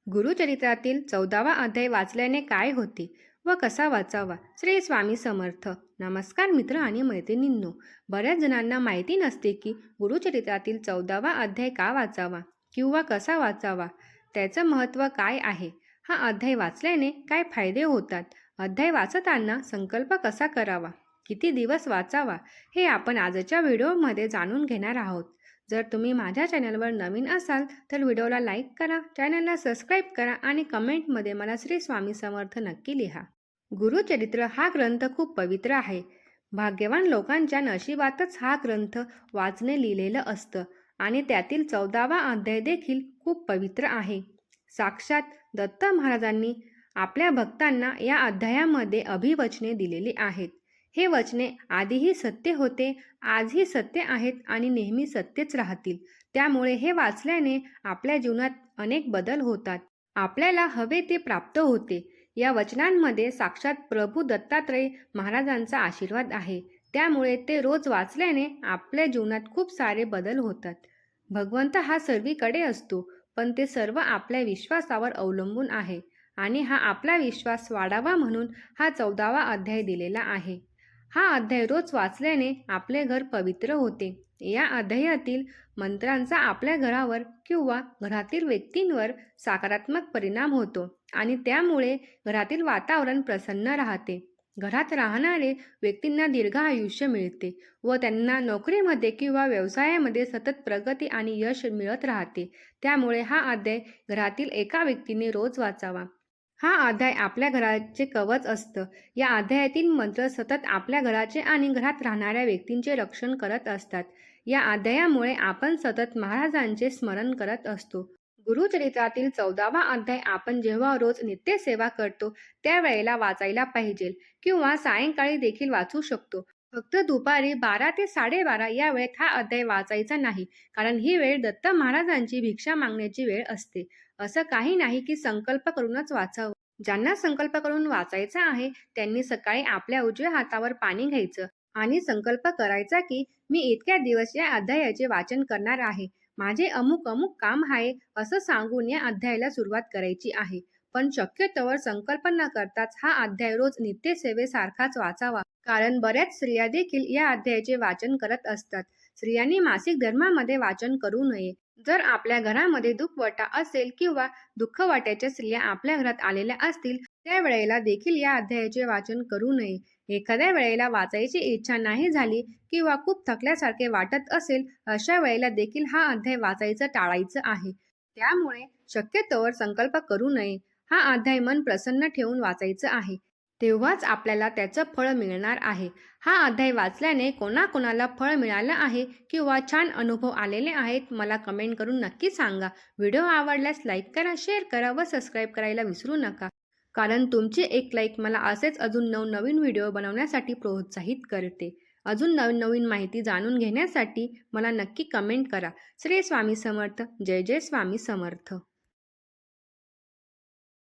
गुरुचरित्रातील 14वा अध्याय वाचल्याने काय होते व कसा वाचावा? श्री स्वामी समर्थ. नमस्कार मित्र आणि मैत्रिणींनो. बऱ्याच जणांना माहिती नसते की गुरुचरित्रातील 14वा अध्याय का वाचावा किंवा कसा वाचावा, त्याचं महत्त्व काय आहे, हा अध्याय वाचल्याने काय फायदे होतात, अध्याय वाचताना संकल्प कसा करावा, किती दिवस वाचावा, हे आपण आजच्या व्हिडिओमध्ये जाणून घेणार आहोत. जर तुम्ही माझ्या चॅनलवर नवीन असाल तर व्हिडिओला लाईक करा, चॅनलला सबस्क्राईब करा आणि कमेंटमध्ये मला श्री स्वामी समर्थ नक्की लिहा. गुरुचरित्र हा ग्रंथ खूप पवित्र आहे. भाग्यवान लोकांच्या नशिबातच हा ग्रंथ वाचणे लिहिलेलं असतं आणि त्यातील 14वा अध्याय देखील खूप पवित्र आहे. साक्षात दत्त महाराजांनी आपल्या भक्तांना या अध्यायामध्ये अभिवचने दिलेली आहेत. हे वचने आधीही सत्य होते, आजही सत्य आहेत आणि नेहमी सत्यच राहतील. त्यामुळे हे वाचल्याने आपल्या जीवनात अनेक बदल होतात. आपल्याला हवे ते प्राप्त होते. या वचनांमध्ये साक्षात प्रभू दत्तात्रय महाराजांचा आशीर्वाद आहे. त्यामुळे ते रोज वाचल्याने आपल्या जीवनात खूप सारे बदल होतात. भगवंत हा सर्वीकडे असतो, पण ते सर्व आपल्या विश्वासावर अवलंबून आहे आणि हा आपला विश्वास वाढावा म्हणून हा 14वा अध्याय दिलेला आहे. हा अध्याय रोज वाचल्याने आपले घर पवित्र होते. या अध्यायातील मंत्रांचा आपल्या घरावर किंवा घरातील व्यक्तींवर सकारात्मक परिणाम होतो आणि त्यामुळे घरातील वातावरण प्रसन्न राहते. घरात राहणारे व्यक्तींना दीर्घ आयुष्य मिळते व त्यांना नोकरीमध्ये किंवा व्यवसायामध्ये सतत प्रगती आणि यश मिळत राहते. त्यामुळे हा अध्याय घरातील एका व्यक्तीने रोज वाचावा. हा अध्याय आपल्या घराचे कवच असतं. या अध्यायातील मंत्र सतत आपल्या घराचे आणि घरात राहणाऱ्या व्यक्तींचे रक्षण करत असतात. या अध्यायामुळे आपण सतत महाराजांचे स्मरण करत असतो. गुरुचरित्रातील 14वा अध्याय आपण जेव्हा रोज नित्यसेवा करतो त्यावेळेला वाचायला पाहिजे किंवा सायंकाळी देखील वाचू शकतो. फक्त दुपारी 12 ते 12:30 या वेळेत हा अध्याय वाचायचा नाही, कारण ही वेळ दत्त महाराजांची भिक्षा मागण्याची वेळ असते. असं काही नाही की संकल्प करूनच वाचावं. ज्यांना संकल्प करून वाचायचा आहे त्यांनी सकाळी आपल्या उजव्या हातावर पाणी घ्यायचं आणि संकल्प करायचा की मी इतक्या दिवस या अध्यायाचे वाचन करणार आहे, माझे अमुक अमुक काम आहे, असं सांगून या अध्यायाला सुरुवात करायची आहे. पण शक्यतोवर संकल्प न करताच हा अध्याय रोज नित्यसेवेसारखाच वाचावा, कारण बऱ्याच स्त्रिया देखील या अध्यायाचे वाचन करत असतात. स्त्रियांनी मासिक धर्मामध्ये वाचन करू नये. जर आपल्या घरामध्ये दुःखवटा असेल किंवा दुःखवट्याच्या स्त्रिया आपल्या घरात आलेल्या असतील त्यावेळेला देखील या अध्यायाचे वाचन करू नये. एखाद्या वेळेला वाचायची इच्छा नाही झाली किंवा खूप थकल्यासारखे वाटत असेल अशा वेळेला देखील हा अध्याय वाचायचं टाळायचं आहे. त्यामुळे शक्यतोवर संकल्प करू नये. हा अध्याय मन प्रसन्न ठेवून वाचायचं आहे, तेव्हाच आपल्याला त्याचं फळ मिळणार आहे. हा अध्याय वाचल्याने कोणाकोणाला फळ मिळालं आहे किंवा छान अनुभव आलेले आहेत मला कमेंट करून नक्की सांगा. व्हिडिओ आवडल्यास लाईक करा, शेअर करा व सबस्क्राईब करायला विसरू नका, कारण तुमची एक लाईक मला असेच अजून नवनवीन व्हिडिओ बनवण्यासाठी प्रोत्साहित करते. अजून नवीन नवीन माहिती जाणून घेण्यासाठी मला नक्की कमेंट करा. श्री स्वामी समर्थ. जय जय स्वामी समर्थ.